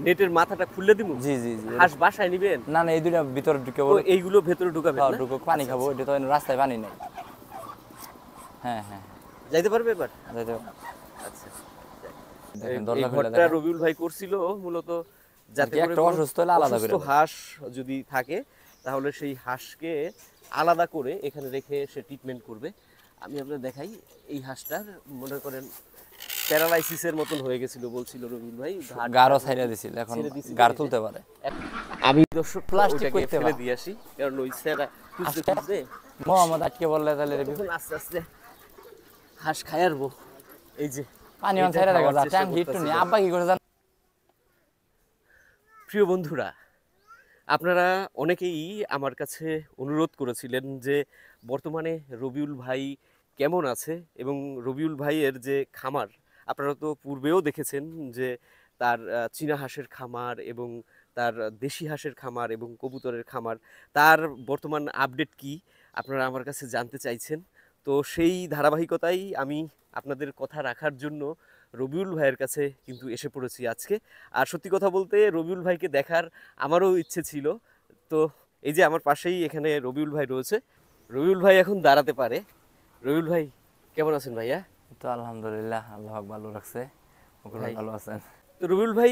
নেটের মাথাটা খুলে দিব? জি জি জি। হাঁস বাসায় নিবেন? না না, এই দুইটা ভিতরে ঢুকে ও বলে। এইগুলো ভেতরে ঢুকাবেন হ্যাঁ না? ঢুকুক, পানি আচ্ছা, খাবো, আচ্ছা। এটা তো রাস্তায় পানি নেই। হ্যাঁ হ্যাঁ যাইতে পারবে এবার? যাইতে হবে। আচ্ছা। এই দেখেন এই দরজা খুলে ঘরটা দেখেন। রবিউল ভাই করছিল মূলত আর যাতে কি করে একটা কোনো অসুস্থ হলে আলাদা অসুস্থ করে দেয়। হাঁস যদি থাকে তাহলে সেই হাঁসকে আলাদা করে এখানে রেখে সে ট্রিটমেন্ট করবে। আমি আপনার দেখাই, এই হাঁসটার মনে করেন প্যারালাইসিসের মতন হয়ে গেছিল বলছিল রবিউল ভাই, গাঢ় ছাইড়া দিছিল, এখন ছেড়ে দিছিল গাঢ় এই যে। তুলতে পারে। আমি দর্শক প্লাস্টিক ওটাকে করতে ফেলে বা দিয়ে আসি, কারণ ওই স্যারা খুঁজতে আজকে খুঁজতে মোহাম্মদ আটকে বললে তাহলে তখন আস্তে আস্তে হাঁস খাই আরবো। এই যে পানি অন এটা ছাইড়া দেখা খাওয়ার যায়, চেষ্টা ট্যাঙ্ক হিট করতেছি। নি। আব্বা কি করে জান? প্রিয় বন্ধুরা, আপনারা অনেকেই আমার কাছে অনুরোধ করেছিলেন যে বর্তমানে রবিউল ভাই কেমন আছে, এবং রবিউল ভাইয়ের যে খামার, আপনারা তো পূর্বেও দেখেছেন যে তার চীনা হাঁসের খামার এবং তার দেশি হাঁসের খামার এবং কবুতরের খামার, তার বর্তমান আপডেট কি আপনারা আমার কাছে জানতে চাইছেন। তো সেই ধারাবাহিকতাই আমি আপনাদের কথা রাখার জন্য রবিউল ভাইয়ের কাছে কিন্তু এসে পড়েছি আজকে। আর সত্যি কথা বলতে রবিউল ভাইকে দেখার আমারও ইচ্ছে ছিল। তো এই যে আমার পাশেই এখানে রবিউল ভাই রয়েছে, রবিউল ভাই এখন দাঁড়াতে পারে। রবিউল ভাই কেমন আছেন ভাইয়া? তো আলহামদুলিল্লাহ, আল্লাহ ভালো রাখছে, ওগুলো ভাই, ভালো আছেন। তো রবিউল ভাই,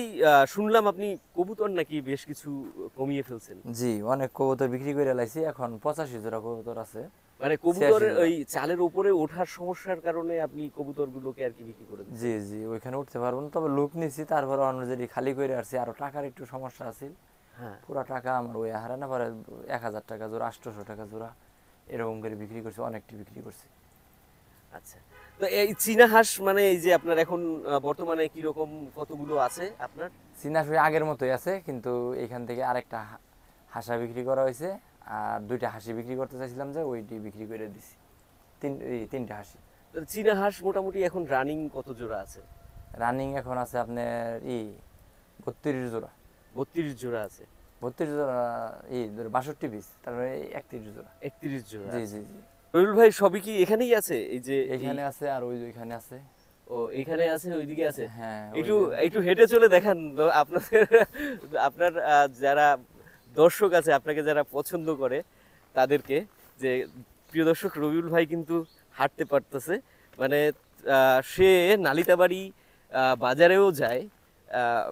শুনলাম আপনি কবুতর নাকি বেশ কিছু কমিয়ে ফেলছেন। জি, অনেক কবুতর বিক্রি করে লাইছি, এখন 85 জোড়া কবুতর আছে। মানে 86 কবুতরের জোড়া। ওই চালের উপরে ওঠার সমস্যার কারণে আপনি কবুতরগুলোকে আর কি বিক্রি করে জি দিচ্ছেন? জি, ওইখানে উঠতে পারবো না, তবে লোক নিছি, তারপরে অনুযায়ী খালি করে আসছি, আরো টাকার একটু সমস্যা আছে। হ্যাঁ। পুরা টাকা আমার ওই হারে না পারে, 1000 টাকা জোড়া, 800 টাকা জোড়া এরকম করে বিক্রি করছি, অনেকটি বিক্রি করছি। আচ্ছা, তো এই চীনা হাঁস মানে এই যে আপনার এখন বর্তমানে কিরকম কতগুলো আছে আপনার? চীনা শুয়ে আগের মতোই আছে, কিন্তু এখান থেকে আরেকটা হাঁসা বিক্রি করা হয়েছে, আর দুইটা হাসি বিক্রি করতে চাইছিলাম, যে ওইটি বিক্রি করে দিছি। তিনটা হাসি। তো চীনা হাঁস মোটামুটি এখন রানিং কত জোড়া আছে? রানিং এখন আছে আপনার 32 জোড়া। 32 জোড়া আছে। 32 জোড়া, 62 পিস, তারপরে 31 জোড়া। 31 জোড়া জি আছে। জি জি। রবিউল ভাই সবই কি এখানেই আছে? এই যে এখানে আছে, আর ওইখানে আছে। ও এখানে আছে, ওইদিকে আছে। হ্যাঁ একটু একটু হেঁটে চলে দেখান তো আপনাদের, আপনার যারা দর্শক আছে, আপনাকে যারা পছন্দ করে তাদেরকে, যে প্রিয় দর্শক রবিউল ভাই কিন্তু হাঁটতে পারতেছে, মানে সে নালিতাবাড়ি বাজারেও যায়। আহ,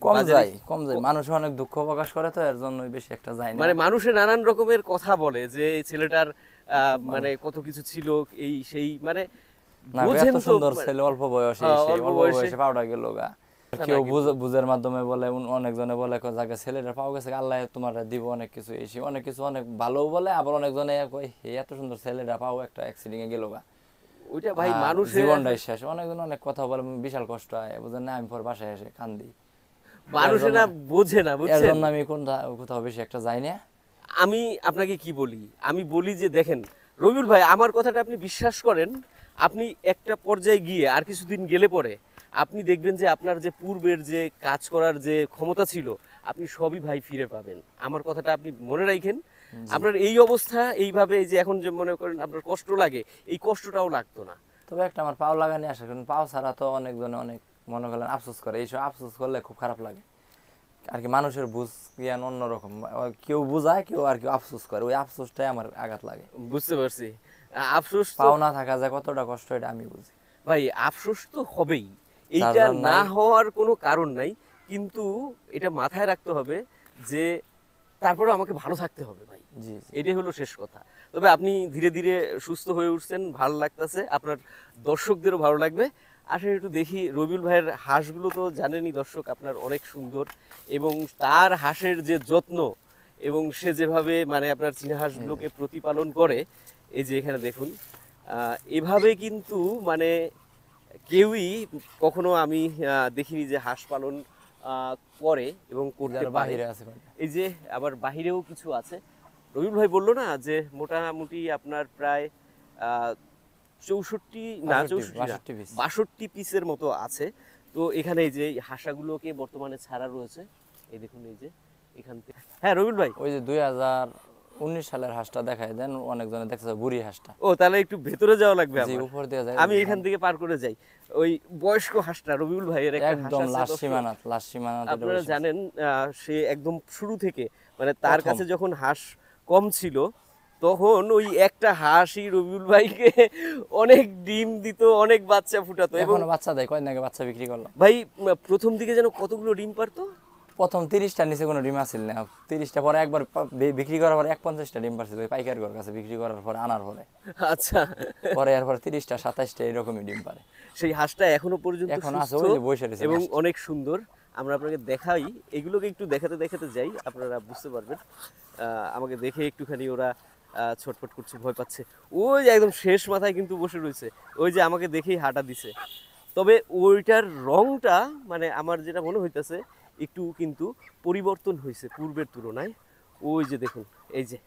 কম বাজারে যায়, কম যায়, মানুষ অনেক দুঃখ প্রকাশ করে, তো এর জন্য বেশি একটা যায় না। মানে মানুষের নানান রকমের কথা বলে যে এই ছেলেটার মানে কত কিছু ছিল, এই সেই মানে না, বোঝেন এত তো সুন্দর ছেলে, অল্প বয়সে এসে অল্প অল্প বয়সে বয়সে পাউডার গেল গা। কেউ বুঝের মাধ্যমে বলে, অনেকজনে বলে যাকে ছেলেটা পাও গেছে, আল্লাহ তোমার দিব অনেক কিছু, এসে অনেক কিছু অনেক ভালো বলে, আবার অনেকজনে কই হে এত সুন্দর ছেলেটা পাও একটা অ্যাক্সিডেন্টে গেল গা, ওইটা ভাই মানুষের জীবনটাই শেষ। অনেকজন অনেক কথা বলে, বিশাল কষ্ট হয়, বুঝেন না, আমি পর বাসায় এসে কান্দি। মানুষেরা বোঝে না, এর বুঝছেন? জন্য আমি কোথাও বেশি একটা যাই না। আমি আপনাকে কি বলি, আমি বলি যে দেখেন রবিউল ভাই, আমার কথাটা আপনি বিশ্বাস করেন, আপনি একটা পর্যায়ে গিয়ে আর কিছুদিন গেলে পরে আপনি দেখবেন যে আপনার যে পূর্বের যে কাজ করার যে ক্ষমতা ছিল, আপনি সবই ভাই ফিরে পাবেন। আমার কথাটা আপনি মনে রাখেন। আপনার এই অবস্থা এইভাবে, এই যে এখন যে মনে করেন আপনার কষ্ট লাগে, এই কষ্টটাও লাগতো না। তবে একটা আমার পাও লাগানি আসে, কারণ পাও ছাড়া তো অনেকজনে অনেক মনে করেন আফসোস করে, এইসব আফসোস করলে খুব খারাপ লাগে আর কি। মানুষের বুঝ জ্ঞান অন্যরকম, কেউ বুঝায়, কেউ আর কেউ আফসোস করে, ওই আফসোসটাই আমার আঘাত লাগে। বুঝতে পারছি। আফসোস তো পাও না থাকা যায় কতটা কষ্ট, এটা আমি বুঝি। ভাই, আফসোস তো হবেই, যার এইটা যার না নাই। হওয়ার কোনো কারণ নাই, কিন্তু এটা মাথায় রাখতে হবে যে তারপরে আমাকে ভালো থাকতে হবে ভাই, জি জি। এটাই হলো শেষ কথা। তবে আপনি ধীরে ধীরে সুস্থ হয়ে উঠছেন, ভালো লাগতেছে, আপনার দর্শকদেরও ভালো লাগবে। আসলে একটু দেখি রবিউল ভাইয়ের হাঁসগুলো, তো জানেনই দর্শক আপনার অনেক সুন্দর, এবং তার হাঁসের যে যত্ন, এবং সে যেভাবে মানে আপনার চীনা হাঁসগুলোকে প্রতিপালন করে, এই যে এখানে দেখুন, এভাবে কিন্তু মানে কেউই কখনো আমি দেখিনি যে হাঁস পালন করে এবং করতে যারা পারে। বাহিরে আছে কয়টা। এই যে আবার বাহিরেও কিছু আছে। রবিউল ভাই বললো না যে মোটামুটি আপনার প্রায় 64 না 64 না 62 পিস। 62 পিসের মতো আছে। তো এখানে এই যে এই হাঁসাগুলোকে বর্তমানে ছাড়া রয়েছে, এই দেখুন এই যে এখান থেকে। হ্যাঁ রবিউল ভাই, ওই যে 19 সালের হাঁসটা দেখায় দেন, অনেকজনে দেখতেছে বুড়ি হাঁসটা। ও তাহলে একটু ভেতরে যাওয়া লাগবে জি, আমার। উপর দিয়ে যায়। আমি এখান থেকে পার করে যাই। ওই বয়স্ক হাঁসটা রবিউল ভাইয়ের একটা হাঁস একদম আছে লাশ দর্শক। সীমানাত, লাশ সীমানাত এটা আপনারা বসে আছে। জানেন সে একদম শুরু থেকে মানে তার প্রথম। কাছে যখন হাঁস কম ছিল তখন ওই একটা হাঁসই রবিউল ভাইকে অনেক ডিম দিত, অনেক বাচ্চা ফুটাতো। এবং এখনো বাচ্চা দেয়, কয়দিন আগে বাচ্চা বিক্রি করলাম। ভাই প্রথম দিকে যেন কতগুলো ডিম পারতো। প্রথম 30টার নিচে কোনো ডিম আসছিল না, 30টা পরে একবার বিক্রি করার পরে 50টা ডিম পারছিল ওই পাইকারি ঘর কাছে বিক্রি করার পরে, আনার পরে। আচ্ছা, পরে এরপর 30টা 27টা এরকমই ডিম পারে। সেই হাঁসটা এখনো পর্যন্ত এখন আছে, সুস্থ ওই যে বসে রয়েছে এবং হাঁসটা। অনেক সুন্দর। আমরা আপনাকে দেখাই, এগুলোকে একটু দেখাতে দেখাতে যাই, আপনারা বুঝতে পারবেন। আমাকে দেখে একটুখানি ওরা ছটফট করছে, ভয় পাচ্ছে। ওই যে একদম শেষ মাথায় কিন্তু বসে রয়েছে, ওই যে আমাকে দেখেই হাঁটা দিছে। তবে ওইটার রংটা মানে আমার যেটা মনে হইতেছে একটু কিন্তু পরিবর্তন হয়েছে পূর্বের তুলনায়। ওই যে দেখুন, এই যে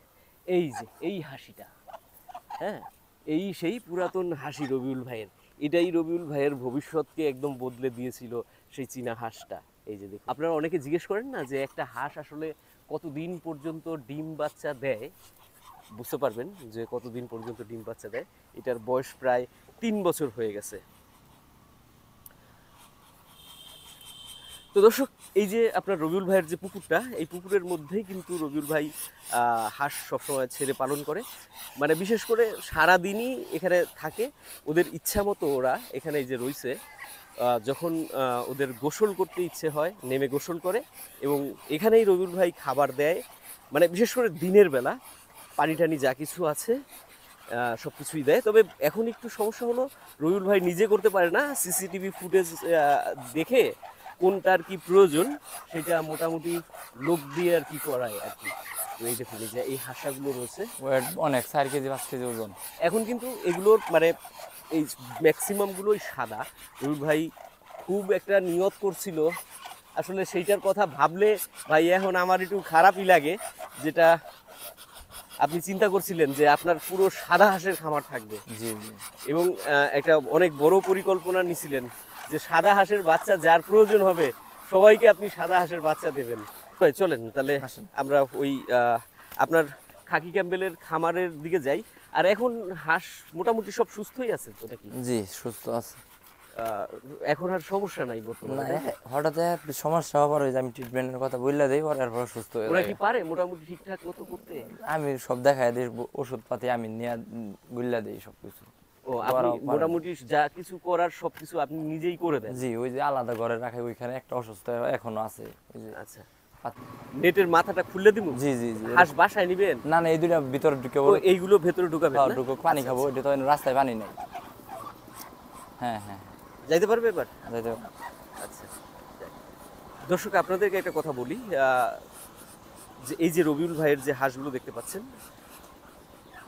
এই হাসিটা, হ্যাঁ, এই সেই পুরাতন হাসি রবিউল ভাইয়ের। এটাই রবিউল ভাইয়ের ভবিষ্যৎকে একদম বদলে দিয়েছিল, সেই চীনা হাঁসটা। এই যে দেখুন, আপনারা অনেকে জিজ্ঞেস করেন না যে একটা হাঁস আসলে কতদিন পর্যন্ত ডিম বাচ্চা দেয়। বুঝতে পারবেন যে কতদিন পর্যন্ত ডিম বাচ্চা দেয়। এটার বয়স প্রায় 3 বছর হয়ে গেছে। তো দর্শক, এই যে আপনার রবিউল ভাইয়ের যে পুকুরটা, এই পুকুরের মধ্যেই কিন্তু রবিউল ভাই হাঁস সবসময় ছেড়ে পালন করে। মানে বিশেষ করে সারাদিনই এখানে থাকে, ওদের ইচ্ছা মতো ওরা এখানে এই যে রইছে। যখন ওদের গোসল করতে ইচ্ছে হয় নেমে গোসল করে, এবং এখানেই রবিউল ভাই খাবার দেয়। মানে বিশেষ করে দিনের বেলা পানি টানি যা কিছু আছে সব কিছুই দেয়। তবে এখন একটু সমস্যা হলো, রবিউল ভাই নিজে করতে পারে না, সিসিটিভি ফুটেজ দেখে কোনটার কি প্রয়োজন সেটা মোটামুটি লোক দিয়ে আর কি করায় আর কি। তো এই দেখুন, এই যে এই হাঁসাগুলো রয়েছে, ওয়েট অনেক, 4 কেজি 5 কেজি ওজন। এখন কিন্তু এগুলোর মানে এই ম্যাক্সিমামগুলোই সাদা। রবিউল ভাই খুব একটা নিয়ত করছিল, আসলে সেইটার কথা ভাবলে ভাই এখন আমার একটু খারাপই লাগে, যেটা আপনি চিন্তা করছিলেন যে আপনার পুরো সাদা হাঁসের খামার থাকবে। জি জি। এবং একটা অনেক বড় পরিকল্পনা নিছিলেন যে সাদা হাঁসের বাচ্চা যার প্রয়োজন হবে সবাইকে আপনি সাদা হাঁসের বাচ্চা দেবেন। ভাই চলেন তাহলে আসেন। আমরা ওই আপনার খাকি ক্যাম্বেলের খামারের দিকে যাই। আর এখন হাঁস মোটামুটি সব সুস্থই আছে তো নাকি? জি, সুস্থ আছে। এখন আর সমস্যা নাই না, বর্তমানে, তাই তো? হঠাৎ একটু সমস্যা হওয়ার ওই যে আমি ট্রিটমেন্টের কথা বললে দেই, পরে এরপর সুস্থ হয়ে ওরা যায়। কি পারে মোটামুটি ঠিকঠাক মতো করতে? আমি সব দেখায় দিই, ওষুধপাতি আমি নিয়ে গুল্লা দিই সব কিছু। ও, আপনি মোটামুটি যা কিছু করার সবকিছু আপনি নিজেই করে দেন? জি, ওই যে আলাদা ঘরে রাখে, ওইখানে একটা অসুস্থ এখনো আছে ওই যে। আচ্ছা, নেটের মাথাটা খুলে দিব? জি জি জি। হাঁস বাসায় নিবেন? না না, এই দুইটা ভিতরে ঢুকে ও, বলে এইগুলো ভেতরে ঢুকাবেন খাওয়া না? ঢুকো, পানি খাবো, এটা তো রাস্তায় পানি নেই। হ্যাঁ হ্যাঁ, যাইতে পারবে এবার? যাইতে হবে। আচ্ছা, যাক। দর্শক আপনাদেরকে একটা কথা বলি, যে এই যে রবিউল ভাইয়ের যে হাঁসগুলো দেখতে পাচ্ছেন,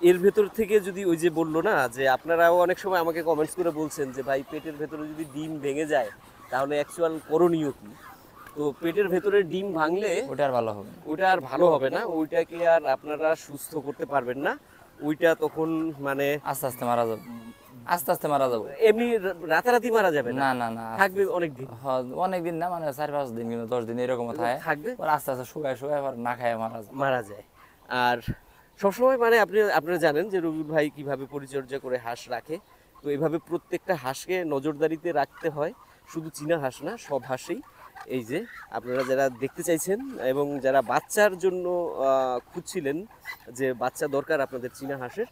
এর ভেতর থেকে যদি ওই যে বললো না যে আপনারাও অনেক সময় আমাকে কমেন্টস করে বলছেন যে ভাই পেটের ভেতরে যদি ডিম ভেঙে যায় তাহলে অ্যাকচুয়াল করণীয় কি। তো পেটের ভেতরে ডিম ভাঙলে ওটা আর ভালো হবে না। ওটা আর ভালো হবে না, ওইটাকে আর আপনারা সুস্থ করতে পারবেন না। ওইটা তখন মানে আস্তে আস্তে মারা যাবে, আস্তে আস্তে মারা যাবে। এমনি রাতারাতি মারা যাবে না, না না না, থাকবে অনেক দিন। অনেকদিন না, মানে 4-5 দিন, কিন্তু 10 দিন এরকম থাকবে, পরে আস্তে আস্তে শুকায় শুকায় আবার না খায় মারা যায়। মারা যায়। আর সবসময় মানে আপনারা জানেন যে রবিউল ভাই কিভাবে পরিচর্যা করে হাঁস রাখে। তো এইভাবে প্রত্যেকটা হাঁসকে নজরদারিতে রাখতে হয়, শুধু চীনা হাঁস না, সব হাঁসেই। এই যে আপনারা যারা দেখতে চাইছেন এবং যারা বাচ্চার জন্য খুঁজছিলেন যে বাচ্চা দরকার আপনাদের চীনা হাঁসের,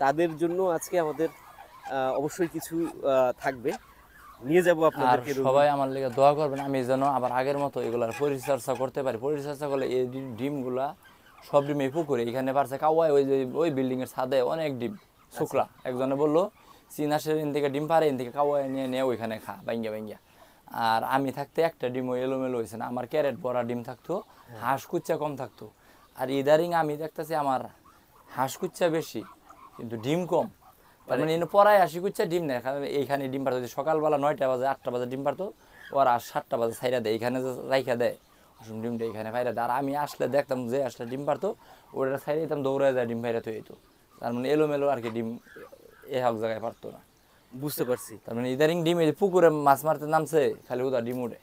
তাদের জন্য আজকে আমাদের অবশ্যই কিছু থাকবে, নিয়ে যাব আর আপনাদেরকে। সবাই আমার লেগে দোয়া করবেন, আমি যেন আবার আগের মতো এগুলার পরিচর্যা করতে পারি। পরিচর্যা করলে এই ডিমগুলা সব ডিম এই পুকুরে এখানে পারছে কাওয়ায়, ওই যে ওই বিল্ডিং এর ছাদে অনেক ডিম শুকলা। একজনে বললো চীনাশের এন থেকে ডিম পারে, এন থেকে কাওয়ায় নিয়ে নিয়ে ওইখানে খা বাইঙ্গা বাইঙ্গা। আর আমি থাকতে একটা ডিম ওই এলোমেলো হয়েছে না, আমার ক্যারেট ভরা ডিম থাকতো, হাঁস কুচ্চা কম থাকতো। আর ইদারিং আমি দেখতেছি আমার হাঁস কুচ্চা বেশি কিন্তু ডিম কম। তার মানে এনে পড়ায় আসি কুচ্চা ডিম নেয়, কারণ এইখানে ডিম পারতো। যদি সকালবেলা 9টা বাজে 8টা বাজে ডিম পারতো, ওরা 7টা বাজে ছাইরা দেয়, এইখানে যে রাইখা দেয় ডিমটা এইখানে ফাইরা দেয়। আর আমি আসলে দেখতাম যে আসলে ডিম পারতো, ওটা ছাইরা দিতাম, দৌড়ায় যায় ডিম ফাইরা তৈরি হতো। তার মানে এলোমেলো আর কি ডিম এ হক জায়গায় পারতো না। বুঝতে পারছি। তার মানে ইদারিং ডিম এই পুকুরে মাছ মারতে নামছে, খালি উদা ডিম উঠে।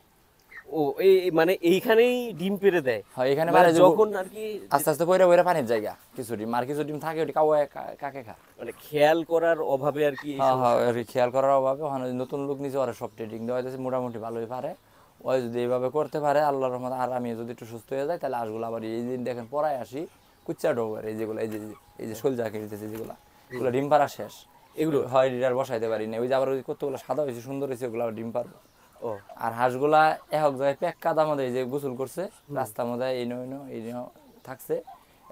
ও এই মানে এইখানেই ডিম পেড়ে দেয়? হয় এখানে মানে পারে যে যখন আর কি আস্তে আস্তে পয়রা পয়রা পানির জায়গা কিছু ডিম আর কিছু ডিম থাকে ওটি কাওয়ায় কাকে খা। মানে খেয়াল করার অভাবে আর কি এই হ্যাঁ হ্যাঁ সমস্যা। আর কি খেয়াল করার অভাবে ওখানে নতুন লোক নিজে ওরা সব ট্রেডিং দেওয়া হয়েছে মোটামুটি ভালোই পারে। ওই যদি এইভাবে করতে পারে আল্লাহর রহমতে আর আমি যদি একটু সুস্থ হয়ে যাই তাহলে হাঁসগুলো আবার এই দিন দেখেন পড়ায় আসি কুচ্চা ডোবার এই যেগুলো এই যে শোল জাকি দিতেছে যেগুলো এগুলো ডিম পাড়া শেষ এগুলো হয় আর বসাইতে পারি না ওই যে আবার ওই কতগুলো সাদা হয়েছে সুন্দর হয়েছে ওগুলো আবার ডিম পারবো। ও আর হাঁসগুলা এক জায়গায় প্যাক কাদা মধ্যে এই যে গোসল করছে রাস্তার মধ্যে এই থাকছে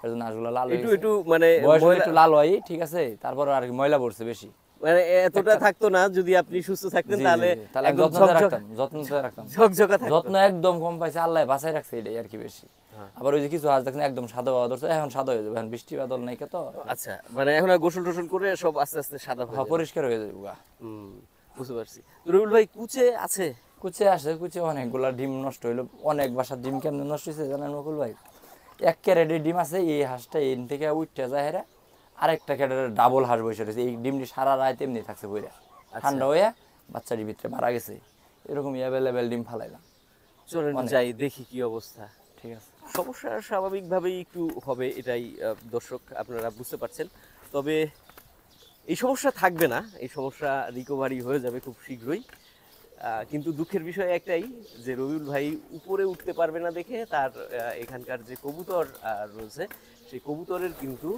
এর জন্য হাঁসগুলো লাল হয়ে একটু গেছে। একটু মানে বয়স হলে ময়লা- একটু লাল হয় ঠিক আছে তারপর আর কি ময়লা পড়ছে বেশি। মানে এতটা থাকতো না, যদি আপনি সুস্থ থাকতেন জি, তাহলে জি, জি। তাহলে আমি একদম যত্নতে রাখতাম যত্নতে রাখতাম ঝকঝকা থাকতো। যত্ন একদম কম পাইছে আল্লাহ বাঁচাই রাখছে এটাই আর কি বেশি। আবার ওই যে কিছু হাঁস দেখছেন একদম সাদা বাদল এখন সাদা হয়ে যাবে এখন বৃষ্টি বাদল নাই তো আচ্ছা, মানে এখন আর গোসল টোসল করে সব আস্তে আস্তে সাদা হয়ে হ্যাঁ যাবে। পরিষ্কার হয়ে যাবে গা। বুঝতে পারছি। তো রবিউল ভাই কুচে আছে? কুচে আসে কুচে অনেকগুলা ডিম নষ্ট হইলো অনেক বাসার ডিম কেমন নষ্ট হয়েছে জানেন মুকুল ভাই? এক ক্যারেটের ডিম আছে এই হাঁসটা এন থেকে উঠতে যায় হেরা আরেকটা ক্যারেটের ডাবল হাঁস বসে রয়েছে এই ডিমটি সারা রাত এমনি থাকছে বইরা ঠান্ডা হয়ে বাচ্চাটির ভিতরে মারা গেছে এরকম অ্যাভেলেবেল ডিম ফালাইলাম। চলেন যাই দেখি কি অবস্থা। ঠিক আছে সমস্যা স্বাভাবিকভাবেই একটু হবে, এটাই দর্শক আপনারা বুঝতে পারছেন। তবে এই সমস্যা থাকবে না, এই সমস্যা রিকভারি হয়ে যাবে খুব শীঘ্রই। কিন্তু দুঃখের বিষয় একটাই যে রবিউল ভাই উপরে উঠতে পারবে না দেখে তার এখানকার যে কবুতর রয়েছে সেই কবুতরের কিন্তু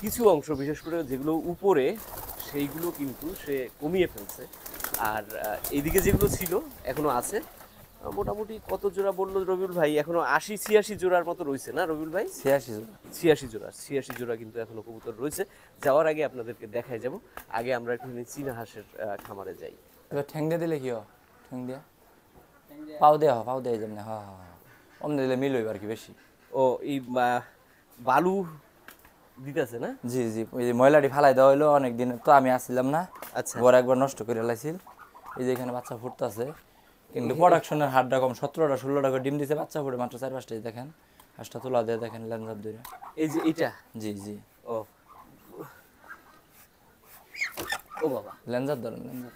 কিছু অংশ, বিশেষ করে যেগুলো উপরে সেইগুলো কিন্তু সে কমিয়ে ফেলছে। আর এইদিকে যেগুলো ছিল এখনো আছে। মোটামুটি কত জোড়া বললো রবিউল ভাই? এখনো ৮০-৮৬ জোড়ার মতো রয়েছে না রবিউল ভাই? ৮৬ জোড়া কিন্তু এখনো কবুতর রয়েছে। যাওয়ার আগে আপনাদেরকে দেখাই যাব। আগে আমরা একটু চীনা হাঁসের খামারে যাই। এবার ঠ্যাং দিয়ে দিলে কি হয় ঠ্যাং দিয়া পাও দেওয়া যেমন হ্যাঁ হ্যাঁ হ্যাঁ অমনি দিলে মিল হইব আর কি বেশি। ও এই বালু দিতেছে না? জি জি ওই যে ময়লাটি ফালাই দেওয়া হইলো অনেক দিন তো আমি আসছিলাম না আচ্ছা, ঘর একবার নষ্ট করে লাইছিল এই যে এখানে বাচ্চা ফুটতেছে কিন্তু প্রোডাকশনের হারটা কম 17টা 16টা করে ডিম দিছে বাচ্চা ফুটে মাত্র 4-5টাই দেখেন হাঁসটা তোলা দিয়ে দেখেন লেন্সার দিয়ে এই যে এটা। জি জি ও ও বাবা, লেন্সার ধরেন লেন্সার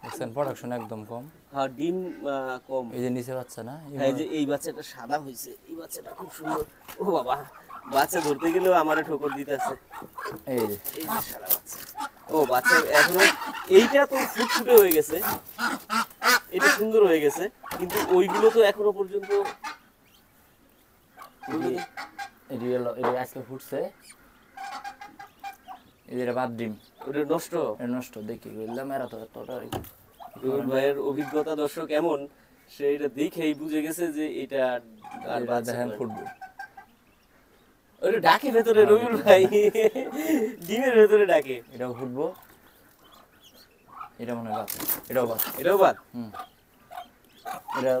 দেখছেন প্রোডাকশন একদম কম হ্যাঁ ডিম কম। এই যে নিচে বাচ্চা না হ্যাঁ, এই যে এই বাচ্চাটা সাদা হয়েছে, এই বাচ্চাটা খুব সুন্দর। ও বাবা, বাচ্চা ধরতে গেলেও আমারে ঠোকর দিতেছে। এই যে এই যে সাদা বাচ্চা। ও বাচ্চা এখনো এইটা তো ফুটফুটে হয়ে গেছে, এটা সুন্দর হয়ে গেছে, কিন্তু ওইগুলো তো এখনো পর্যন্ত এটা আজকে ফুটছে এই যে এটা বাদ ডিম ওটা নষ্ট। এটা নষ্ট দেখি বললাম এরা তো এতটা রবিউল ভাইয়ের অভিজ্ঞতা দর্শক এমন, সে এটা দেখেই বুঝে গেছে যে এটা আর বাচ্চা দেখেন নয়। ফুটবো ওটা ডাকে ভেতরে রবিউল ভাই, ডিমের ভেতরে ডাকে। এটাও ফুটবো এটা মনে হয় বাদ এটাও বাদ এটাও বাদ। এটা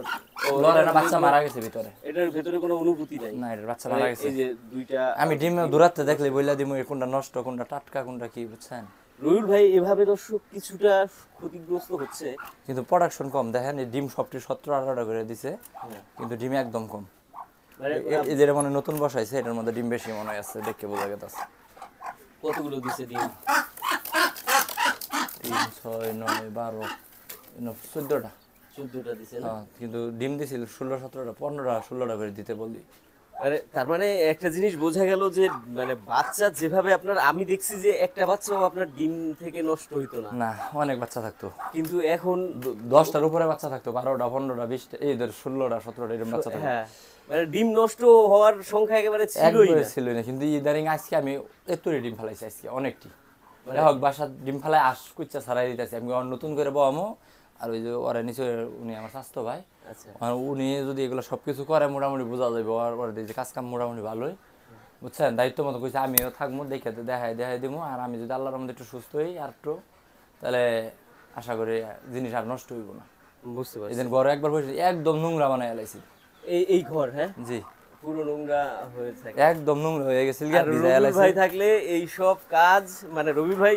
ও, লড়ে না এটার বাচ্চা ভেতরে- মারা গেছে ভিতরে এটার ভেতরে কোনো অনুভূতি নাই। না এটার বাচ্চা মানে মারা গেছে এই যে দুইটা। আমি ডিম দূরাতে দেখলে বইলা দিমু কোনটা নষ্ট কোনটা টাটকা কোনটা কি বুঝছেন রবিউল ভাই এভাবে দর্শক কিছুটা ক্ষতিগ্রস্ত হচ্ছে। কিন্তু প্রোডাকশন কম দেখেন এই ডিম সবটি 17-18টা করে দিছে কিন্তু ডিম একদম কম মানে এই যেটা মনে হয় নতুন বসাইছে এটার মধ্যে ডিম বেশি মনে হয় আছে দেখে বোঝা গেছে কতগুলো দিছে ডিম? 3 6 9 12 14টা 14টা দিছে না? কিন্তু ডিম দিছিল 16-17টা 15টা 16টা করে দিতে বলি মানে তার মানে একটা জিনিস বোঝা গেল যে মানে বাচ্চা যেভাবে আপনার, আমি দেখছি যে একটা বাচ্চাও আপনার ডিম থেকে নষ্ট হইতো না, না অনেক বাচ্চা থাকতো কিন্তু এখন 10টার উপরে বাচ্চা থাকতো 12টা 15টা 20টা এই ধর 16টা 17টা এরকম বাচ্চা থাকতো হ্যাঁ, মানে ডিম নষ্ট হওয়ার সংখ্যা একেবারে ছিলই একবারে না। ছিল না কিন্তু ইদারিং আজকে আমি এতই ডিম ফালাইছি আজকে অনেকটি হোক বাসার ডিম ফালাই কুচ্চা ছাড়াই দিতেছি আমি আবার নতুন করে বহামো আর ওই যে ওরা নিচে উনি আমার স্বাস্থ্য ভাই আচ্ছা, আর উনি যদি এগুলো সবকিছু করে মোটামুটি বোঝা যাবে ওর যে কাজ কাম মোটামুটি ভালোই বুঝছেন দায়িত্ব মতো কইছে আমিও থাকবো দেখে দেখাই দিবো আর আমি যদি আল্লাহর মধ্যে একটু সুস্থ হই আর একটু তাহলে আশা করি জিনিস আর নষ্ট হইব না বুঝতে পারছি। এদিন ঘরে একবার বসে একদম নোংরা বানাই এলাইছি এই ঘর, হ্যাঁ, জি পুরো নোংরা হয়ে থাকে। একদম নোংরা হয়ে গেছিল আর রবিউল ভাই থাকলে এই সব কাজ, মানে রবিউল ভাই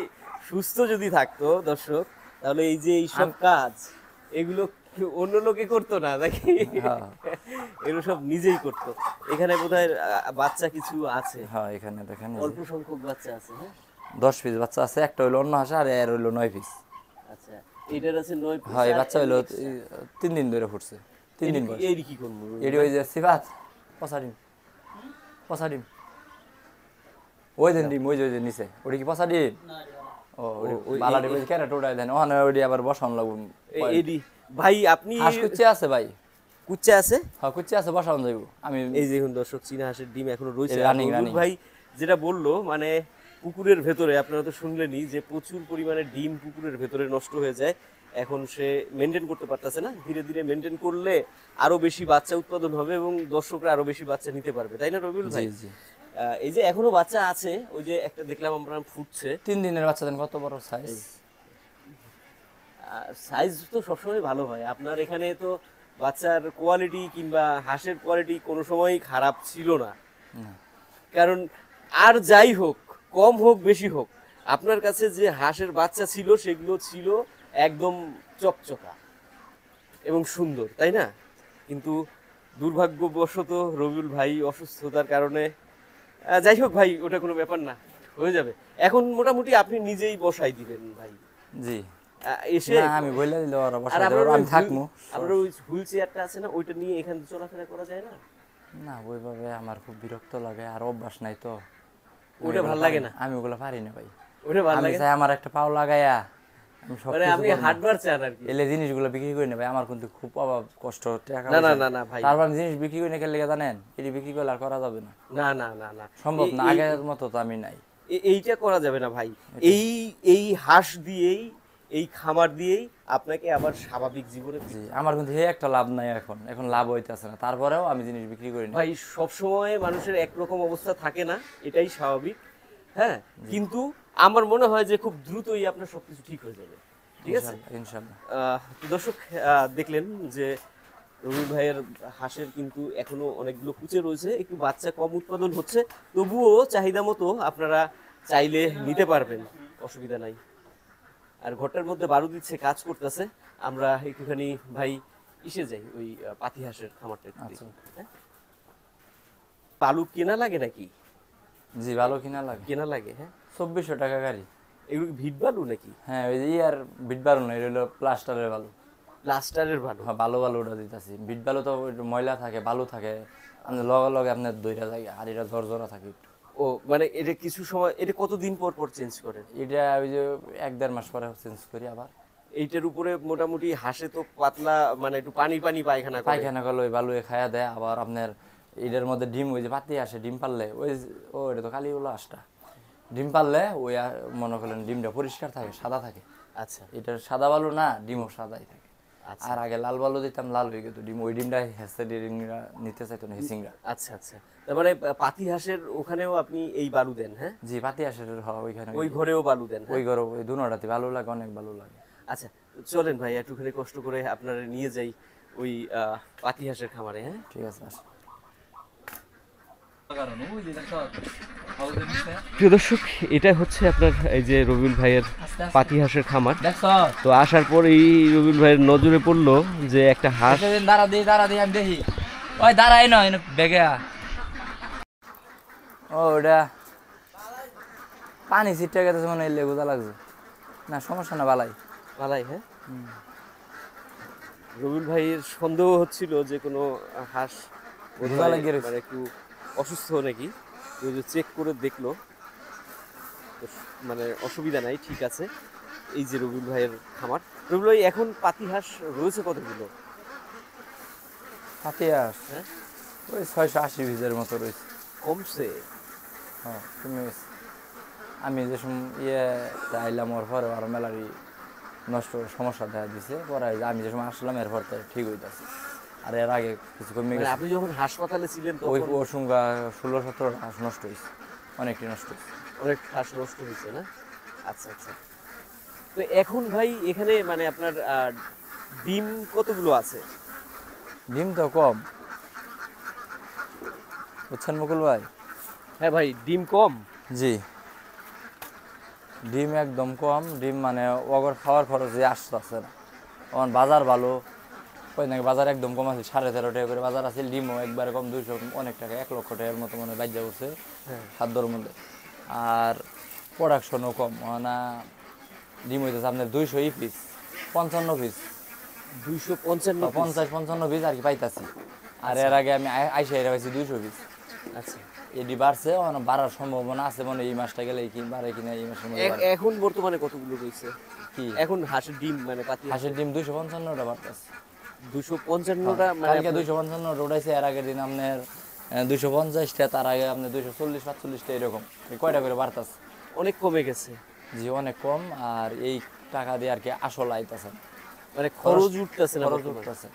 সুস্থ যদি থাকতো দর্শক, তাহলে এই যে এই সব কাজ এগুলো অন্য লোকে করতো না নাকি? হ্যাঁ। এগুলো সব নিজেই করতো। এখানে বোধহয় বাচ্চা কিছু আছে, হ্যাঁ এখানে দেখেন অল্প সংখ্যক বাচ্চা আছে, হ্যাঁ। 10 পিস বাচ্চা আছে একটা হইলো অন্য হাসা আর এর হইলো 9 পিস আচ্ছা, এটার আছে 9 পিস। হয় বাচ্চা হইলো 3 দিন ধরে ফুটছে, 3 দিন বয়স। এই কি করবো? এটি ওই যে সিফাত পচা ডিম, পচা ডিম ওই দিন ডিম, ওই যে নিচে ওটি কি পচা ডিম? ও বালা ডিম ওই ক্যারেট উঠাই দেন, ওখানে ওটি আবার বসান লাগবো। এডি ভাই আপনি হাঁস কুচ্চে আছে ভাই, কুচ্চা আছে? হ্যাঁ কুচ্চে আছে, বসান যাইব। আমি এই যে এখন দর্শক চীনা হাঁসের ডিম এখনো রয়েছে। রানিং রবিউল রানিং ভাই যেটা বললো মানে পুকুরের ভেতরে, আপনারা তো শুনলেনই যে প্রচুর পরিমাণে ডিম পুকুরের ভেতরে নষ্ট হয়ে যায়। এখন সে মেনটেন করতে পারতেছে না, ধীরে ধীরে মেনটেন করলে আরো বেশি বাচ্চা উৎপাদন হবে এবং দর্শকরা আরো বেশি বাচ্চা নিতে পারবে, তাই না রবিউল ভাই? জি। এই যে এখনো বাচ্চা আছে, ওই যে একটা দেখলাম আমরা ফুটছে। 3 দিনের বাচ্চা দেন, কত বড় সাইজ। সাইজ তো সবসময় ভালো হয় আপনার এখানে, তো বাচ্চার কোয়ালিটি কিংবা হাঁসের কোয়ালিটি কোনো সময়ই খারাপ ছিল না। কারণ আর যাই হোক, কম হোক বেশি হোক, আপনার কাছে যে হাঁসের বাচ্চা ছিল সেগুলো ছিল একদম চকচকা এবং সুন্দর, তাই না? কিন্তু দুর্ভাগ্যবশত রবিউল ভাই অসুস্থতার কারণে, যাই হোক ভাই, ওটা কোনো ব্যাপার না, হয়ে যাবে। এখন মোটামুটি আপনি নিজেই বসাই দিবেন ভাই। জি এসে না, আমি বলে দিলে ওরা আর বসাই দেবে, আপনার আমি থাকবো। আপনার ওই হুইল চেয়ারটা আছে না, ওইটা নিয়ে এখানে চলাফেরা করা যায় না? না ওইভাবে আমার খুব বিরক্ত লাগে, আর অভ্যাস নাই তো। ওটা ভাল লাগে না? আমি ওগুলো পারি না ভাই। ওটা ভালো আমি লাগে না? চাই আমার একটা পাও লাগাইয়া আমি সব মানে আপনি হার্ডবার চান আর কি? এলে জিনিসগুলো বিক্রি করি না ভাই, আমার কিন্তু খুব অভাব কষ্ট টাকা না না পয়সা। না না ভাই, তারপর আমি জিনিস বিক্রি করি না কেন লেগে জানেন? এটি বিক্রি করলে আর করা যাবে না, না না না না, সম্ভব না, এই- আগের মতো তো আমি নাই। এইটা করা যাবে না ভাই। এই এই হাঁস দিয়েই, এই খামার দিয়েই আপনাকে আবার স্বাভাবিক জীবনে জি আমার কিন্তু এই একটা লাভ নাই, এখন এখন লাভ হইতেছে না, তারপরেও আমি জিনিস বিক্রি করি না। ভাই, সবসময় মানুষের একরকম অবস্থা থাকে না, এটাই স্বাভাবিক। হ্যাঁ, কিন্তু আমার মনে হয় যে খুব দ্রুতই আপনার সবকিছু ঠিক হয়ে যাবে, ঠিক আছে? ইনশাআল্লাহ। তো দর্শক দেখলেন যে রবিউল ভাইয়ের হাঁসের কিন্তু এখনো অনেকগুলো কুচে রয়েছে, একটু বাচ্চা কম উৎপাদন হচ্ছে, তবুও চাহিদা মতো আপনারা চাইলে নিতে পারবেন, অসুবিধা নাই। আর ঘরটার মধ্যে বারু দিচ্ছে, কাজ করতেছে। আমরা একটুখানি ভাই ইসে যাই, ওই পাতি হাঁসের খামারটা একটু দেখি। হ্যাঁ? বালু কেনা লাগে নাকি? জি ভালো কিনা লাগে, কেনা লাগে, হ্যাঁ। 2400 টাকা গাড়ি। এগুলো কি ভিট বালু নাকি? হ্যাঁ ওই যে আর বিট বালু না, এটা হলো প্লাস্টারের বালু। প্লাস্টারের বালু? হ্যাঁ ভালো ভালো ওটা দিতেছি। বিট বালু তো একটু ময়লা থাকে, বালু থাকে, আপনার লগে লগে আপনার দইটা যায়, আর এটা ঝরঝরা থাকে একটু। ও মানে এটা কিছু সময়, এটা কতদিন পর পর চেঞ্জ করেন? এটা ওই যে 1-1.5 মাস পরে চেঞ্জ করি আবার। এইটার উপরে মোটামুটি হাঁসে তো পাতলা, মানে একটু পানি পানি পায়খানা করে। পায়খানা করলে ওই বালু খাইয়া দেয়, আবার আপনার এটার মধ্যে ডিম, ওই যে পাতি আসে ডিম পারলে ওই ও এটা তো কালিগুলো আসটা ডিম পারলে ওই মনে করলেন ডিমটা পরিষ্কার থাকে, সাদা থাকে। আচ্ছা এটা সাদা বালু না, ডিমও সাদাই থাকে। আচ্ছা আর আগে লাল বালু দিতাম, লাল হয়ে গেত ডিম, ওই ডিমটা হেসে ডিমরা নিতে চাইতো না, হিসিংরা। আচ্ছা আচ্ছা, তার মানে পাতি হাঁসের ওখানেও আপনি এই বালু দেন? হ্যাঁ, জি পাতি আসে ওইখানে, ওই ঘরেও বালু দেন? ওই ঘরে ওই দুনোটাতে বালু লাগে, অনেক বালু লাগে। আচ্ছা, চলেন ভাই একটুখানি কষ্ট করে আপনারা নিয়ে যাই ওই পাতি হাঁসের খামারে। হ্যাঁ ঠিক আছে আসেন। প্রিয় দর্শক, এটা হচ্ছে আপনার এই যে রবিউল ভাইয়ের পাতি হাঁসের খামার। তো আসার পর এই রবিউল ভাইয়ের নজরে পড়লো যে একটা হাঁস। দাঁড়া দিই আমি দেখি, ওই দাঁড়াই নয় বেগে। ও ওটা পানি ছিটটা গেছে মনে হয়, লেগুজা লাগছে না, সমস্যা না, বালাই ভালাই। হ্যাঁ, রবিউল ভাইয়ের সন্দেহ হচ্ছিল যে কোনো হাঁস বোধহয় বোঝা লাগিয়ে রয়েছে। মানে একটু অসুস্থ নাকি, চেক করে দেখলো তো মানে অসুবিধা নাই, ঠিক আছে। এই যে রবিউল ভাইয়ের খামার। রবিউল ভাই এখন পাতি হাঁস রয়েছে কতগুলো? পাতি হাঁস হ্যাঁ, ওই 680 পিসের মতো রয়েছে। কমছে? হ্যাঁ কমে গেছে। আমি যে ইয়ে আইলাম ওর পরে আর মেলারি নষ্ট সমস্যা দেখা দিছে, পরে আমি যে সময় আসলাম এরপর তো ঠিক হইতেছে, আর এর আগে কিছু কমে মানে গেছে। আপনি যখন হাসপাতালে ছিলেন ওই তখন ওর সঙ্গে 16-17 হাঁস নষ্ট হয়েছে, অনেকটি নষ্ট হয়েছে। অনেক হাঁস নষ্ট হয়েছে না? আচ্ছা আচ্ছা। তো এখন ভাই এখানে মানে আপনার ডিম কতগুলো আছে? ডিম তো কম, বুঝছেন মুকুল ভাই? হ্যাঁ ভাই, ডিম কম? জি ডিম একদম কম, ডিম মানে ওগর খাওয়ার খরচ যে আসতেছে না। তখন বাজার ভালো, ওই নাকি বাজার একদম কম আছে, 13.5 টাকা করে বাজার আছে। ডিমও একবারে কম, 200 অনেক টাকা, 1 লক্ষ টাকার মতো মনে বাজ্যা করছে খাদ্যর মধ্যে। আর প্রোডাকশনও কম, না ডিম হইতেছে আপনার 200 পিস, 55 পিস 255 পিস। 50-55 পিস আর কি পাইতাছি। আর এর আগে আমি আইসা এর পাইছি 200 পিস। আচ্ছা, এডি বাড়ছে, বাড়ার সম্ভাবনা আছে, মানে এই মাসটা গেলে কি বাড়ে কিনা, এই মাসের মধ্যে বাড়ে। এখন বর্তমানে কতগুলো রয়েছে কি এখন হাঁসের ডিম মানে পাতি হাঁসের ডিম 255টা বাড়তেছে। 255টা মানে কালকে 255 উঠাইছে, এর আগের দিন আপনার 250টা, তার আগে আপনার 240-45টা, এরকম কয়টা করে বাড়তেছে। অনেক কমে গেছে, জি অনেক কম। আর এই টাকা দিয়ে আর কি আসল আইতাছে, মানে খরচ উঠতেছে না খরচ বর্তমানে। উঠতেছে।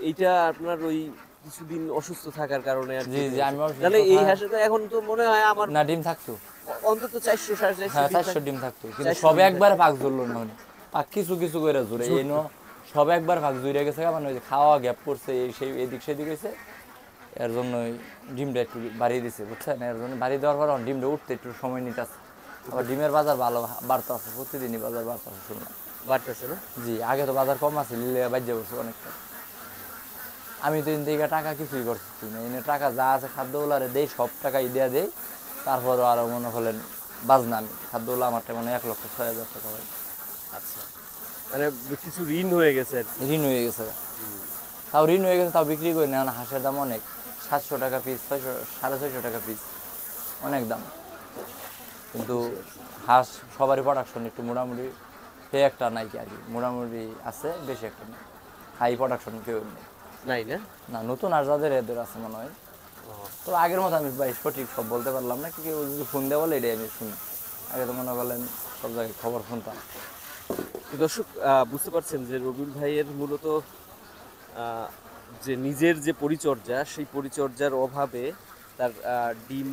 এইটা আপনার ওই কিছুদিন অসুস্থ থাকার কারণে আর জি কি জি আমি হয়েছে। তাহলে এই হাঁসে তো এখন তো মনে হয় আমার না ডিম থাকতো, অন্তত 400-450 হ্যাঁ ডিম 400 ডিম থাকতো, কিন্তু 400 সব ডিম একবারে পাক ধরলো না, মানে পাক কিছু কিছু করে জুড়ে এই সব একবার ভাগ জুড়ে গেছে, মানে ওই যে খাওয়া গ্যাপ করছে, এই সেই এদিক সেদিক হয়েছে, এর জন্য ডিমটা একটু বাড়িয়ে দিছে, বুঝছেন। এর জন্য বাড়িয়ে দেওয়ার পর ডিমটা উঠতে একটু সময় নিতেছে। আবার ডিমের বাজার ভালো বাড়তেছে, প্রতিদিনই বাজার বাড়তেছে শুনলাম। বাড়তেছে না? জি আগে তো বাজার কম আছে, নিলে বাজ্যা করছে অনেকটা। আমি তো এদিকে টাকা কিছুই করতেছি না, এনে টাকা যা আছে খাদ্যগুলারে দেই, সব টাকাই দেয়া দেই। তারপরও আরও মনে হলেন বাজনা, আমি খাদ্যগুলো আমারটা মানে 1,06,000 টাকা হয়। আচ্ছা, মানে কিছু ঋণ হয়ে গেছে আর কি। ঋণ হয়ে গেছে, তাও ঋণ হয়ে গেছে, তাও বিক্রি করি না। হাঁসের দাম অনেক, 700 টাকা পিস, 600-650 টাকা পিস, অনেক দাম। কিন্তু হাঁস সবারই প্রোডাকশন একটু মোটামুটি, সে একটা নাই কি আর কি, মোটামুটি আছে, বেশি একটা নেই, হাই প্রোডাকশন কেউ নেই। নাই না? না নতুন আর যাদের এদের আছে মনে হয়। তো আগের মতো আমি ভাই সঠিক সব বলতে পারলাম না, কেউ যদি ফোন দেওয়া বলে এটাই আমি শুনি। আগে তো মনে করলেন সব জায়গায় খবর শুনতাম। তো দর্শক বুঝতে পারছেন যে রবিউল ভাইয়ের মূলত আহ, যে নিজের যে পরিচর্যা, সেই পরিচর্যার অভাবে তার ডিম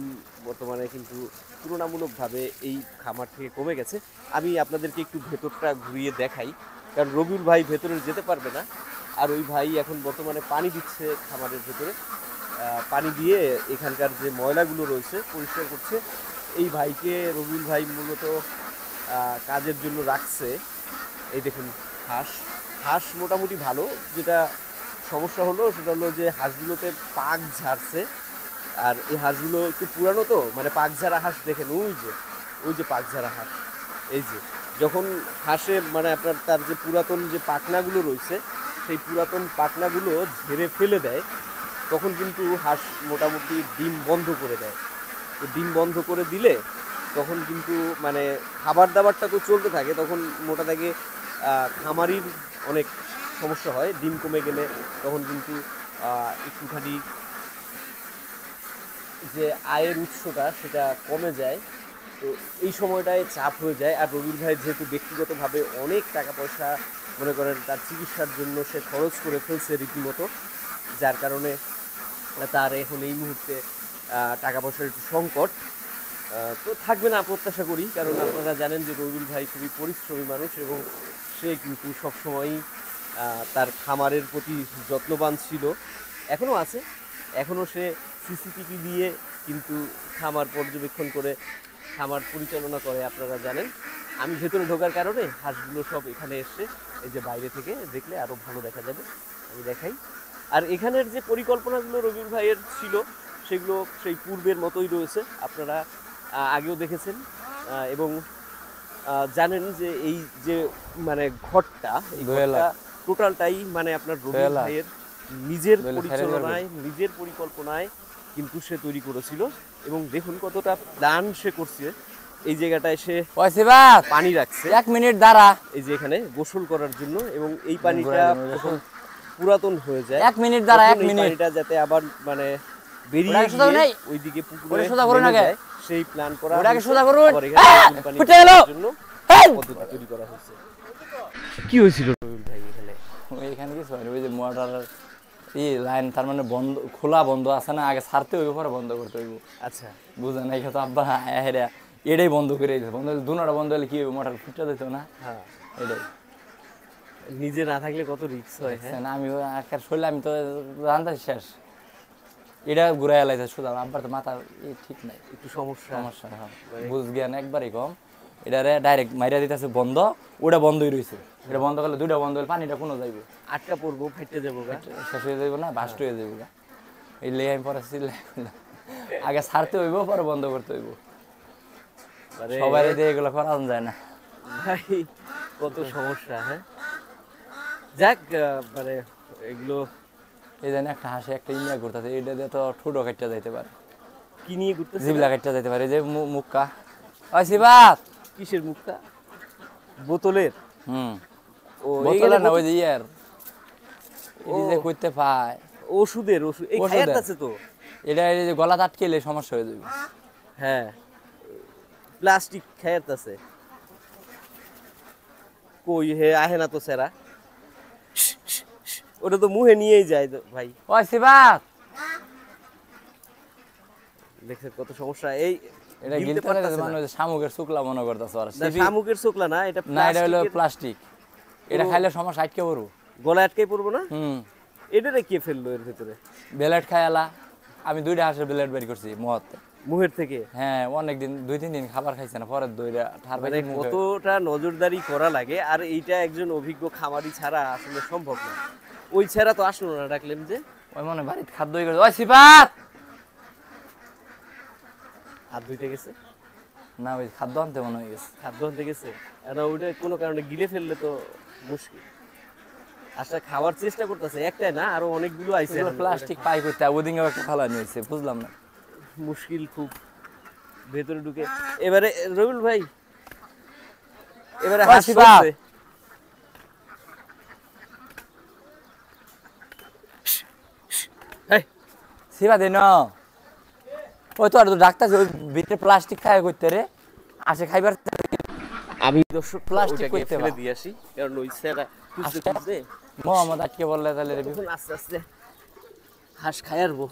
বর্তমানে কিন্তু তুলনামূলকভাবে এই খামার থেকে কমে গেছে। আমি আপনাদেরকে একটু ভেতরটা ঘুরিয়ে দেখাই, কারণ রবিউল ভাই ভেতরে যেতে পারবে না। আর ওই ভাই এখন বর্তমানে পানি দিচ্ছে খামারের ভেতরে, পানি দিয়ে এখানকার যে ময়লাগুলো রয়েছে পরিষ্কার করছে। এই ভাইকে রবিউল ভাই মূলত কাজের জন্য রাখছে। এই দেখুন হাঁস, হাঁস মোটামুটি ভালো। যেটা সমস্যা হলো সেটা হলো যে হাঁসগুলোতে পাক ঝাড়ছে। আর এই হাঁসগুলো একটু পুরানো তো, মানে পাক ঝাড়া হাঁস দেখেন, ওই যে পাক ঝাড়া হাঁস, এই যে যখন হাঁসে মানে আপনার তার যে পুরাতন যে পাখনাগুলো রয়েছে, সেই পুরাতন পাখনাগুলো ঝেড়ে ফেলে দেয়, তখন কিন্তু হাঁস মোটামুটি ডিম বন্ধ করে দেয়। তো ডিম বন্ধ করে দিলে তখন কিন্তু মানে খাবার দাবারটা তো চলতে থাকে, তখন মোটা দাগে খামারির অনেক সমস্যা হয়। ডিম কমে গেলে তখন কিন্তু একটুখানি যে আয়ের উৎসটা সেটা কমে যায়। তো এই সময়টায় চাপ হয়ে যায়। আর রবিউল ভাই যেহেতু ব্যক্তিগতভাবে অনেক টাকা পয়সা মনে করেন তার চিকিৎসার জন্য সে খরচ করে ফেলছে রীতিমতো, যার কারণে তার এখন এই মুহূর্তে টাকা পয়সার একটু সংকট। তো থাকবে না প্রত্যাশা করি, কারণ আপনারা জানেন যে রবিউল ভাই খুবই পরিশ্রমী মানুষ এবং সে কিন্তু সবসময়ই তার খামারের প্রতি যত্নবান ছিল, এখনও আছে। এখনও সে সিসিটিভি দিয়ে কিন্তু খামার পর্যবেক্ষণ করে খামার পরিচালনা করে, আপনারা জানেন। আমি ভেতরে ঢোকার কারণে হাঁসগুলো সব এখানে এসে এই যে বাইরে থেকে দেখলে আরও ভালো দেখা যাবে, আমি দেখাই। আর এখানের যে পরিকল্পনাগুলো রবিউল ভাইয়ের ছিল সেগুলো সেই পূর্বের মতোই রয়েছে, আপনারা আগেও দেখেছেন এবং জানেন যে এই যে মানে ঘরটা, এই ঘরটা টোটালটাই মানে আপনার রবিউল ভাইয়ের নিজের পরিচালনায়, নিজের পরিকল্পনায় কিন্তু সে তৈরি করেছিল। এবং দেখুন কতটা প্ল্যান সে করছে। এই জায়গাটায় সে পানি রাখছে, 1 মিনিট দাঁড়া, এই যে এখানে গোসল করার জন্য, এবং এই পানিটা যখন পুরাতন হয়ে যায়, 1 মিনিট দাঁড়া, 1 মিনিট, পানিটা যাতে আবার মানে বেরিয়ে গিয়ে ওইদিকে পুকুরে নেমে যায়, সেই প্ল্যান করা হয়েছে। আবার এখানে পানি দেওয়ার জন্য পদ্ধতি তৈরি করা হয়েছে। কি হয়েছিল রবিউল ভাই এখানে? এখানে কিছু হয়, ওই যে মোটর লাইন তার মানে বন্ধ, খোলা বন্ধ আছে না, আগে ছাড়তে হইব পরে বন্ধ করতে হইব। আচ্ছা, বুঝলেন, এই তো আব্বা হেরা এটাই বন্ধ করে দিয়েছে। বন্ধ হলে দুনাটা বন্ধ হলে কি হবে, মোটর ফুটে দিত না। হ্যাঁ, এটাই নিজে না থাকলে কত রিস্ক হয়। হ্যাঁ, আমি শরীরে আমি তো জানতে শেষ, এটা ঘুরাই লাইছে শুধু। আব্বার তো মাথা ঠিক নাই, একটু সমস্যা। হ্যাঁ, বুঝ জ্ঞান একবারই কম। এটারে ডাইরেক্ট মাইরা দিতেছে বন্ধ, ওটা বন্ধই রয়েছে। এটা বন্ধ করলে দুইটা বন্ধ হলে পানিটা কোনো যাইব, আটকা পড়বো, ফেটে যাবো, শেষ হয়ে যাইব না, বাস্ট হয়ে যাইব। এই লেগে আমি পরে আগে ছাড়তে হইব পরে বন্ধ করতে হইব, সবাই দিয়ে এগুলো করা যায় না ভাই, কত সমস্যা। হ্যাঁ, যাক মানে এগুলো এই জানি একটা হাসি একটা ইন্ডিয়া ঘুরতেছে, এটা দিয়ে তো ঠুটো কাটতে যাইতে পারে, কি নিয়ে ঘুরতেছে? জিবলা কাটতে যাইতে পারে, এই যে মুক্কা। ওই সিবাত। কিসের মুক্তা? বোতলের? হুম। ও বোতলে না, ওই যে ইয়ার ও এই যে করতে পায় ওষুধের ওষুধ এই ওষুধের। খায়াত আছে তো। এটা এই যে গলা আটকেলে সমস্যা হয়ে যাবে। হ্যাঁ প্লাস্টিক খায়াত আছে। কই হে আহে না তো সেরা, ওটা তো মুহে নিয়েই যায় তো ভাই। ওই সিবাত। দেখছেন কত সমস্যা এই এটা গিলতে গিলতে পারতাছে না। মানে ওই যে শামুকের শুকলা মনে করতেছে ওরা। না, শামুকের চোখলা না, এটা না, এটা হলো প্লাস্টিকের। প্লাস্টিক। এটা খাইলে সমস্যা আটকে পড়বো। গলায় আটকে পড়বো না? হুম। এটারে কে ফেললো এর ভিতরে? ব্লেড খাইলা, আমি 2টা হাঁসের ব্লেড বের করছি মহতে। মুহের থেকে? হ্যাঁ, অনেকদিন 2-3 দিন খাবার খাইছে না, পরে দইটা ঠার মানে পাইছে মুখে। কতটা নজরদারি করা লাগে, আর এইটা একজন অভিজ্ঞ খামারি ছাড়া আসলে সম্ভব না। ওই ছাড়া তো আসলো না, ডাকলেন যে। ওই মনে বাড়িতে খাদ্য করে, ওই সিবাত। হাত ধুইতে গেছে? না, ওই খাদ্য আনতে মনে হয়ে গেছে। হাত ধুতে গেছে? আর ওইটা কোনো কারণে গিলে ফেললে তো মুশকিল। আচ্ছা খাওয়ার চেষ্টা করতেছে, একটাই না আরো অনেকগুলো আইছে। প্লাস্টিক পাই করতে ওদিনও একটা ফালানি হয়েছে, বুঝলাম না। মুশকিল খুব ভেতরে ঢুকে। এবারে রবিউল ভাই, এবারে ওই হাঁস শিবা। সরছে। হেই, সিবা দে না। ওই তো আর তো ডাক্তার ওই ভিতরে প্লাস্টিক খাই করতে রে আসে খাইবার। আমি দর্শক প্লাস্টিক ওটাকে করতে ফেলে বা। দিয়ে আসি, কারণ ওই স্যারা খুঁজতে আস্তে খুঁজতে মোহাম্মদ আটকে বললে তাহলে রে তখন আস্তে আস্তে হাঁস খাই আরবো।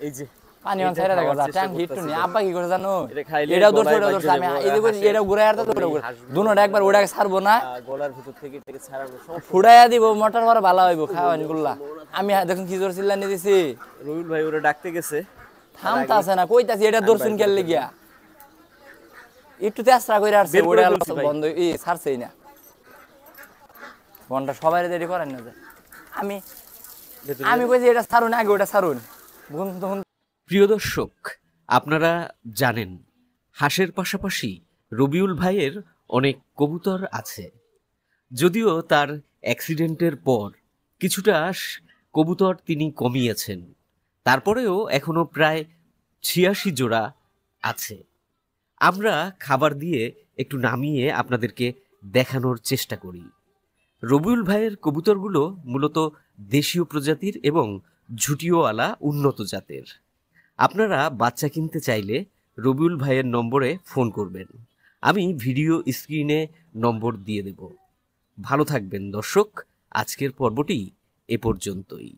এই যে পানি অন এটা ছাইরা দেখা খাওয়ার যায় চেষ্টা ট্যাঙ্ক হিট করতেছি নি তো। আব্বা কি করে জানো? এটা খাইলে এটাও দোষ গলায় ওটাও দোষ, বাজে আমি যাবো, এই যে হাঁসের এটা ঘুরে আর তো কখনোই ওটা হাসবে না। দুনোটা একবার ওটাকে ছাড়বো না, গলার ভিতর থেকে এটাকে ছাড়ানো সমস্যা। ফুড়াইয়া দিব মোটর পরে ভালো হইব খাওয়ান গুল্লা। আমি দেখুন কি জোর চিল্লানি দিছি, রবিউল ভাই ওরা ডাকতে গেছে, থামতা আছে না, কইতাছি এটা দর্শন কেলে গিয়া একটু তেসরা কইরা আসছে, বের করে ওটা ফেলছি ভাই। বন্ধ ছাড়ছেই না। ফোনটা সবাই দেরি করেন না যে আমি ভেতরে আমি কইছি এটা ছাড়ুন, আগে ওটা ছাড়ুন। তখন প্রিয় দর্শক, আপনারা জানেন হাঁসের পাশাপাশি রবিউল ভাইয়ের অনেক কবুতর আছে। যদিও তার অ্যাক্সিডেন্টের পর কিছুটা কবুতর তিনি কমিয়েছেন, তারপরেও এখনো প্রায় 86 জোড়া আছে। আমরা খাবার দিয়ে একটু নামিয়ে আপনাদেরকে দেখানোর চেষ্টা করি। রবিউল ভাইয়ের কবুতরগুলো মূলত দেশীয় প্রজাতির এবং ঝুটিওয়ালা উন্নত জাতের। আপনারা বাচ্চা কিনতে চাইলে রবিউল ভাইয়ের নম্বরে ফোন করবেন, আমি ভিডিও স্ক্রিনে নম্বর দিয়ে দেব। ভালো থাকবেন দর্শক, আজকের পর্বটি এ পর্যন্তই।